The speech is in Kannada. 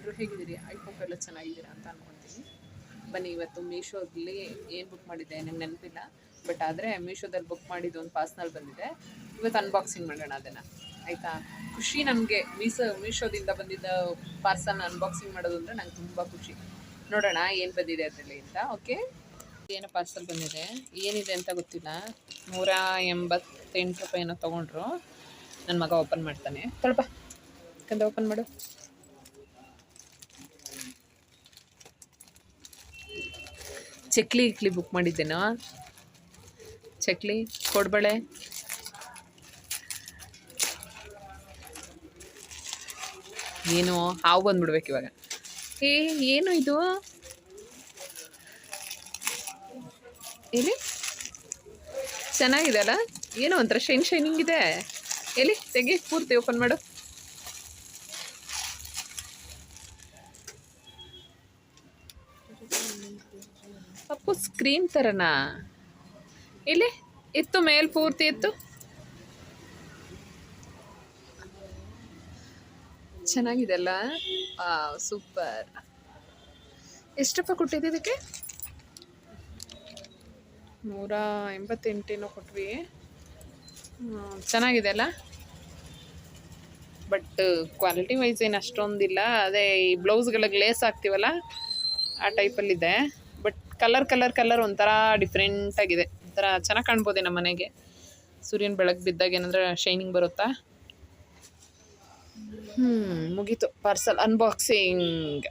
ಎಲ್ಲರೂ ಹೇಗಿದ್ದೀರಿ? ಐ ಹೋಪ್ ಎಲ್ಲ ಚೆನ್ನಾಗಿದ್ದೀರಾ ಅಂತ ಅನ್ಕೊತೀನಿ. ಬನ್ನಿ ಇವತ್ತು ಮೀಶೋದಲ್ಲಿ ಏನು ಬುಕ್ ಮಾಡಿದ್ದೆ ನಂಗೆ ನೆನಪಿಲ್ಲ, ಬಟ್ ಆದರೆ ಮೀಶೋದಲ್ಲಿ ಬುಕ್ ಮಾಡಿದ್ದು ಒಂದು ಪಾರ್ಸಲ್ ಬಂದಿದೆ. ಇವತ್ತು ಅನ್ಬಾಕ್ಸಿಂಗ್ ಮಾಡೋಣ ಅದನ್ನು, ಆಯಿತಾ? ಖುಷಿ ನನಗೆ ಮೀಶೋದಿಂದ ಬಂದಿದ್ದ ಪಾರ್ಸಲ್ನ ಅನ್ಬಾಕ್ಸಿಂಗ್ ಮಾಡೋದು ಅಂದರೆ ನಂಗೆ ತುಂಬ ಖುಷಿ. ನೋಡೋಣ ಏನು ಬಂದಿದೆ ಅದರಲ್ಲಿ ಅಂತ. ಓಕೆ, ಏನೋ ಪಾರ್ಸಲ್ ಬಂದಿದೆ, ಏನಿದೆ ಅಂತ ಗೊತ್ತಿಲ್ಲ. 188 ರೂಪಾಯಿ ಏನೋ ತೊಗೊಂಡ್ರು. ನನ್ನ ಮಗ ಓಪನ್ ಮಾಡ್ತಾನೆ. ಸ್ವಲ್ಪ ಕಂದ ಓಪನ್ ಮಾಡು. ಚಕ್ಲಿ ಇಕ್ಲಿ ಬುಕ್ ಮಾಡಿದ್ದೇನೋ. ಚಕ್ಲಿ, ಕೊಡ್ಬಳೆ, ಏನು ಹಾವು ಬಂದ್ಬಿಡ್ಬೇಕು ಇವಾಗ. ಏನು ಇದು? ಎಲ್ಲಿ ಚೆನ್ನಾಗಿದೆ ಅಲ್ಲ? ಏನೋ ಒಂಥರ ಶೈನಿಂಗ್ ಇದೆ. ಎಲ್ಲಿ ತೆಗಿ, ಪೂರ್ತಿ ಓಪನ್ ಮಾಡು. ಅಪ್ಪು ಸ್ಕ್ರೀನ್ ಥರನಾ? ಇಲ್ಲಿ ಎತ್ತು, ಮೇಲ್ ಪೂರ್ತಿ ಎತ್ತು. ಚೆನ್ನಾಗಿದೆ ಅಲ್ಲ? ಸೂಪರ್. ಎಷ್ಟಪ್ಪ ಕೊಟ್ಟಿದ್ದು ಇದಕ್ಕೆ? 188 ಕೊಟ್ವಿ. ಚೆನ್ನಾಗಿದೆ ಅಲ್ಲ? ಬಟ್ ಕ್ವಾಲಿಟಿ ವೈಸ್ ಏನು ಅಷ್ಟೊಂದಿಲ್ಲ. ಅದೇ ಈ ಬ್ಲೌಸ್ಗಳಿಗೆ ಲೇಸ್ ಹಾಕ್ತೀವಲ್ಲ ಆ ಟೈಪಲ್ಲಿದೆ. ಬಟ್ ಕಲರ್ ಒಂಥರ ಡಿಫ್ರೆಂಟಾಗಿದೆ. ಒಂಥರ ಚೆನ್ನಾಗಿ ಕಾಣ್ಬೋದೆ ನಮ್ಮ ಮನೆಗೆ. ಸೂರ್ಯನ ಬೆಳಕು ಬಿದ್ದಾಗ ಏನಂದ್ರೆ ಶೈನಿಂಗ್ ಬರುತ್ತಾ. ಮುಗೀತು ಪಾರ್ಸಲ್ ಅನ್ಬಾಕ್ಸಿಂಗ್.